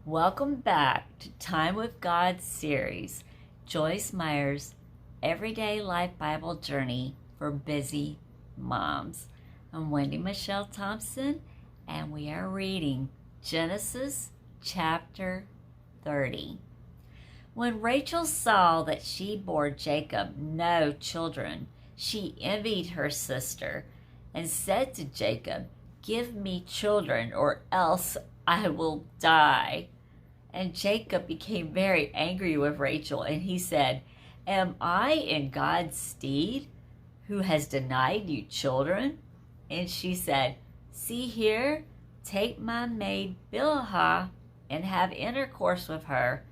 Welcome back to Time with God series, Joyce Meyer's Everyday Life Bible Journey for Busy Moms. I'm WendyMichelle Thompson, and we are reading Genesis chapter 30. When Rachel saw that she bore Jacob no children, she envied her sister and said to Jacob, "Give me children, or else I will die." And Jacob became very angry with Rachel, and he said, "Am I in God's stead, who has denied you children?" And she said, "See here, take my maid Bilhah and have intercourse with her."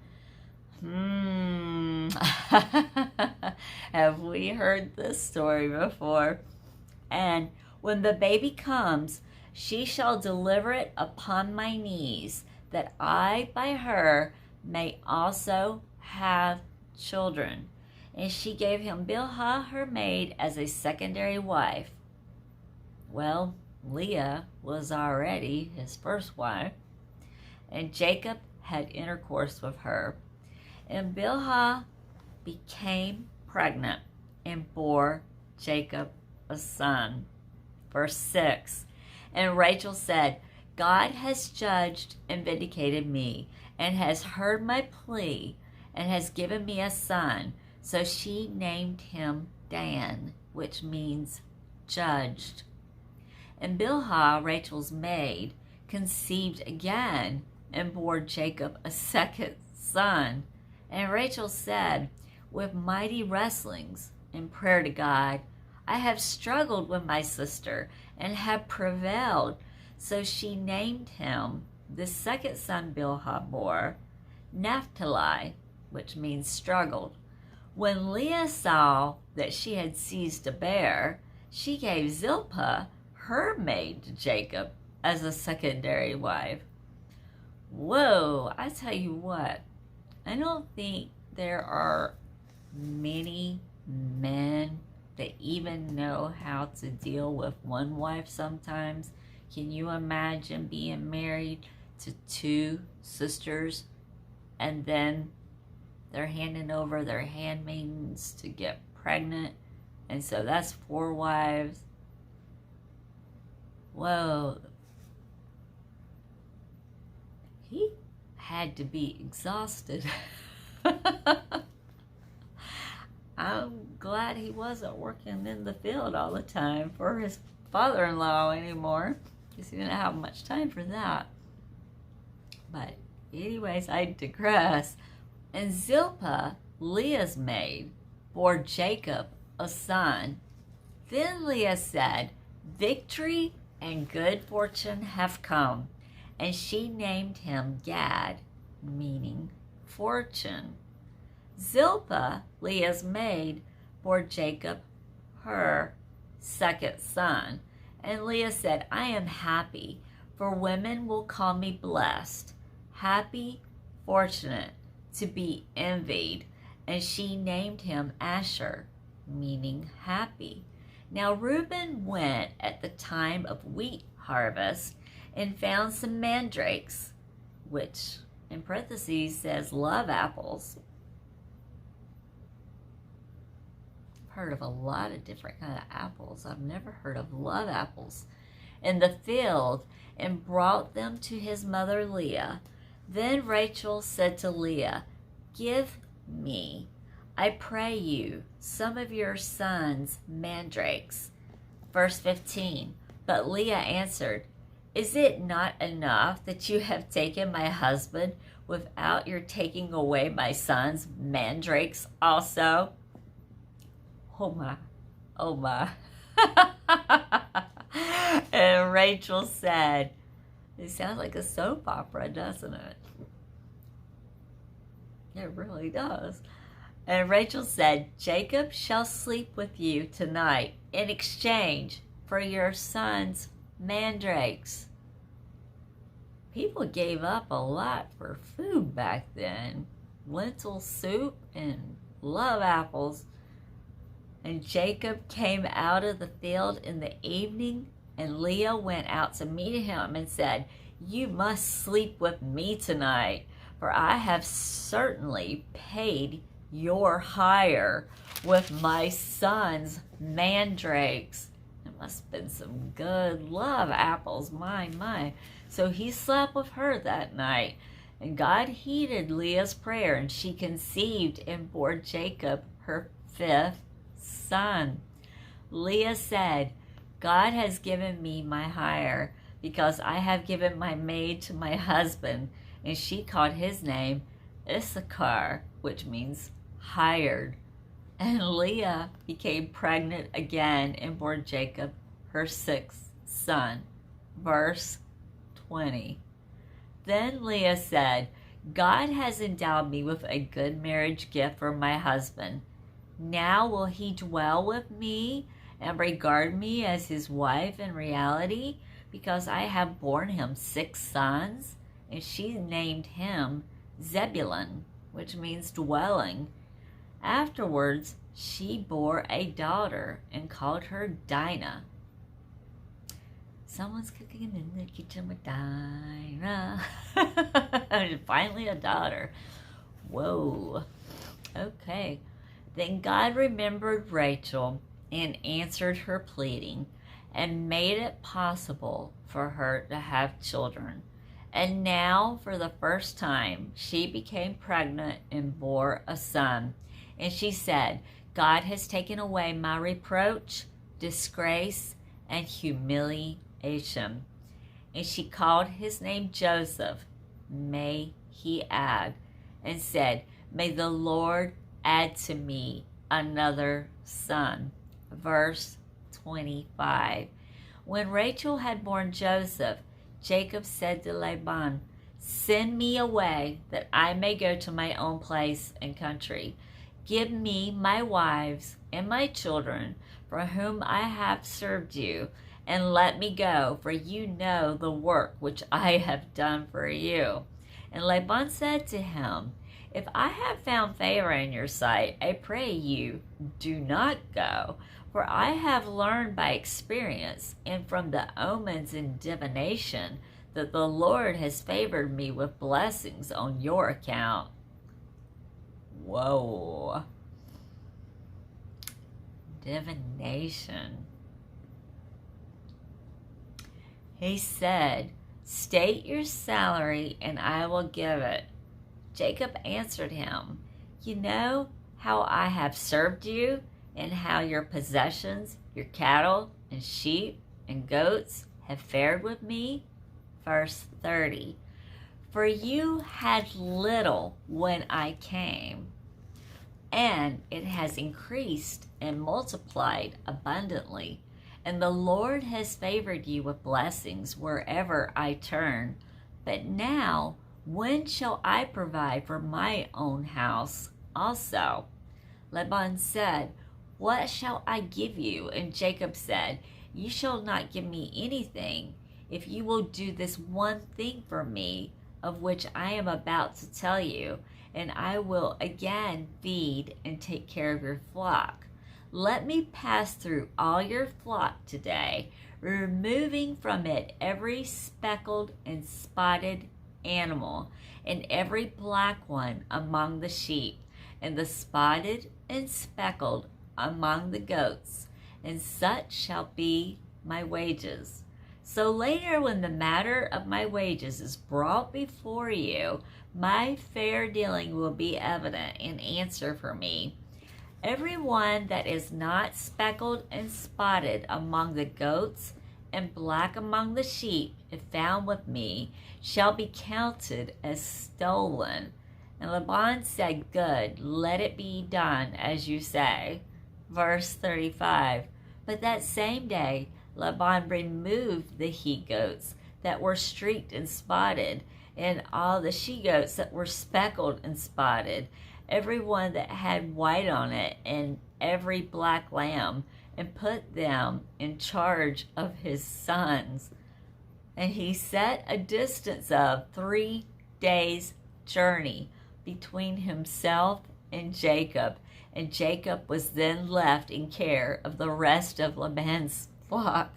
Have we heard this story before? "And when the baby comes, she shall deliver it upon my knees, that I by her may also have children." And she gave him Bilhah, her maid, as a secondary wife. Well, Leah was already his first wife, and Jacob had intercourse with her. And Bilhah became pregnant and bore Jacob a son. Verse 6, and Rachel said, "God has judged and vindicated me, and has heard my plea, and has given me a son." So she named him Dan, which means judged. And Bilhah, Rachel's maid, conceived again and bore Jacob a second son. And Rachel said, with mighty wrestlings and prayer to God, "I have struggled with my sister and have prevailed." So she named him, the second son Bilhah bore, Naphtali, which means struggled. When Leah saw that she had ceased to bear, she gave Zilpah, her maid, to Jacob as a secondary wife. Whoa, I tell you what, I don't think there are many men that even know how to deal with one wife sometimes. Can you imagine being married to two sisters and then they're handing over their handmaidens to get pregnant? And so that's 4 wives. Whoa. He had to be exhausted. I'm glad he wasn't working in the field all the time for his father-in-law anymore, because he didn't have much time for that. But anyways, I digress. And Zilpah, Leah's maid, bore Jacob a son. Then Leah said, "Victory and good fortune have come." And she named him Gad, meaning fortune. Zilpah, Leah's maid, bore Jacob her second son. And Leah said, "I am happy, for women will call me blessed, happy, fortunate, to be envied." And she named him Asher, meaning happy. Now Reuben went at the time of wheat harvest and found some mandrakes, which in parentheses says love apples. I've heard of a lot of different kind of apples. I've never heard of love apples. In the field, and brought them to his mother Leah. Then Rachel said to Leah, "Give me, I pray you, some of your son's mandrakes." Verse 15, but Leah answered, "Is it not enough that you have taken my husband without your taking away my son's mandrakes also?" Oh my, oh my. And Rachel said, it sounds like a soap opera, doesn't it? It really does. And Rachel said, "Jacob shall sleep with you tonight in exchange for your son's mandrakes." People gave up a lot for food back then. Lentil soup and love apples. And Jacob came out of the field in the evening, and Leah went out to meet him and said, you must sleep with me tonight, for I have certainly paid your hire with my son's mandrakes. It must have been some good love apples, my. So he slept with her that night, and God heeded Leah's prayer, and she conceived and bore Jacob her 5th son. Leah said, God has given me my hire, because I have given my maid to my husband. And she called his name Issachar, which means hired. And Leah became pregnant again and bore Jacob her 6th son. Verse 20. Then Leah said, God has endowed me with a good marriage gift for my husband. Now will he dwell with me and regard me as his wife in reality, because I have borne him 6 sons? And she named him Zebulun, which means dwelling. Afterwards, she bore a daughter and called her Dinah. Someone's cooking in the kitchen with Dinah. Finally a daughter. Whoa. Okay. Then God remembered Rachel and answered her pleading and made it possible for her to have children. And now, for the first time, she became pregnant and bore a son. And she said, God has taken away my reproach, disgrace, and humiliation. And she called his name Joseph, may he add, and said, may the Lord add to me another son. Verse 25. When Rachel had borne Joseph, Jacob said to Laban, send me away that I may go to my own place and country. Give me my wives and my children, for whom I have served you, and let me go, for you know the work which I have done for you. And Laban said to him, if I have found favor in your sight, I pray you, do not go. For I have learned by experience and from the omens and divination that the Lord has favored me with blessings on your account. Whoa. Divination. He said, state your salary and I will give it. Jacob answered him, you know how I have served you, and how your possessions, your cattle and sheep and goats have fared with me? Verse 30. For you had little when I came, and it has increased and multiplied abundantly. And the Lord has favored you with blessings wherever I turn. But now, when shall I provide for my own house also? Laban said, what shall I give you? And Jacob said, you shall not give me anything if you will do this one thing for me, of which I am about to tell you, and I will again feed and take care of your flock. Let me pass through all your flock today, removing from it every speckled and spotted animal, and every black one among the sheep, and the spotted and speckled among the goats, and such shall be my wages. So later, when the matter of my wages is brought before you, my fair dealing will be evident in answer for me. Every one that is not speckled and spotted among the goats and black among the sheep, if found with me, shall be counted as stolen. And Laban said, good, let it be done as you say. Verse 35. But that same day Laban removed the he-goats that were streaked and spotted, and all the she-goats that were speckled and spotted, every one that had white on it, and every black lamb, and put them in charge of his sons. And he set a distance of 3 days' journey between himself and Jacob, and Jacob was then left in care of the rest of Laban's flock.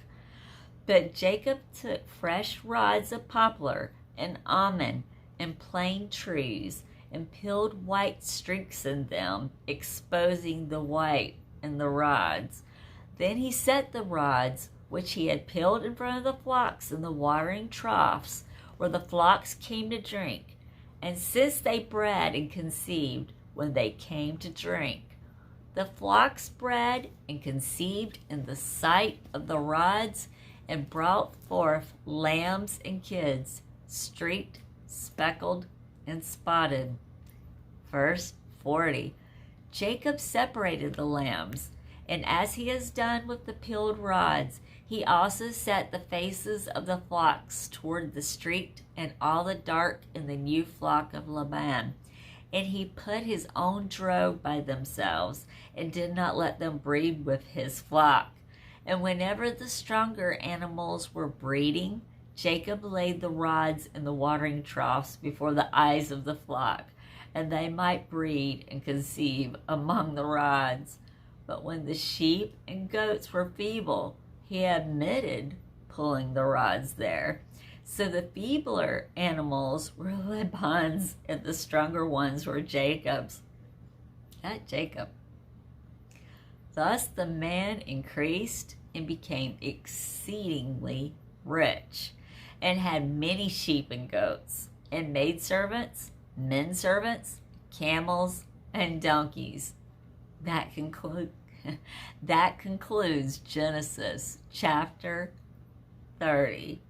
But Jacob took fresh rods of poplar and almond and plane trees and peeled white streaks in them, exposing the white in the rods. Then he set the rods which he had peeled in front of the flocks in the watering troughs where the flocks came to drink. And since they bred and conceived when they came to drink, the flocks bred and conceived in the sight of the rods and brought forth lambs and kids, streaked, speckled, and spotted. Verse 40. Jacob separated the lambs, and as he has done with the peeled rods, he also set the faces of the flocks toward the streaked and all the dark in the new flock of Laban. And he put his own drove by themselves, and did not let them breed with his flock. And whenever the stronger animals were breeding, Jacob laid the rods in the watering troughs before the eyes of the flock, and they might breed and conceive among the rods. But when the sheep and goats were feeble, he omitted pulling the rods there. So the feebler animals were Laban's, and the stronger ones were Jacob's. At Jacob. Thus the man increased and became exceedingly rich, and had many sheep and goats, and maidservants, men servants, camels, and donkeys. That concludes Genesis chapter 30.